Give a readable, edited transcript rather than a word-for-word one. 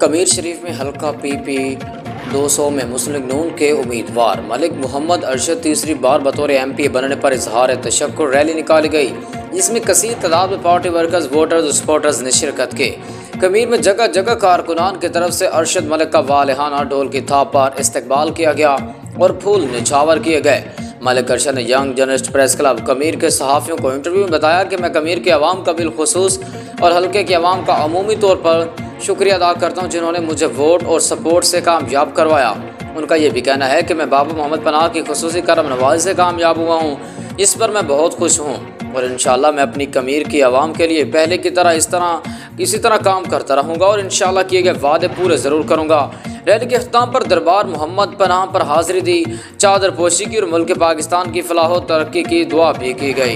कमीर शरीफ में हल्का PP 200 में मुस्लिम नून के उम्मीदवार मलिक मोहम्मद अरशद तीसरी बार बतौर MP बनने पर इजहार तशक्कुर रैली निकाली गई, जिसमें कसीर तादाद में पार्टी वर्कर्स, वोटर्स और सपोर्टर्स ने शिरकत की। कमीर में जगह जगह कारकुनान की तरफ से अरशद मलिक का वालिहाना ढोल की थाप पर इस्तकबाल किया गया और फूल निछावर किए गए। मलिक अरशद ने यंग जर्नलिस्ट प्रेस क्लब कमीर के सहाफ़ियों को इंटरव्यू में बताया कि मैं कमीर के अवाम का बिलखुसूस और हल्के के अवाम का अमूमी तौर पर शुक्रिया अदा करता हूँ, जिन्होंने मुझे वोट और सपोर्ट से कामयाब करवाया। उनका ये भी कहना है कि मैं बाबा मोहम्मद पनाह की खुसूसी करम नवाज़ी से कामयाब हुआ हूँ, इस पर मैं बहुत खुश हूँ और इंशाल्लाह मैं अपनी कमीर की आवाम के लिए पहले की तरह इसी तरह काम करता रहूँगा और इंशाल्लाह किए गए वादे पूरे ज़रूर करूँगा। रैली के अख्ताम पर दरबार मोहम्मद पनाह पर हाज़िरी दी, चादर पोशी की और मुल्क पाकिस्तान की फलाह व तरक्की की दुआ भी की गई।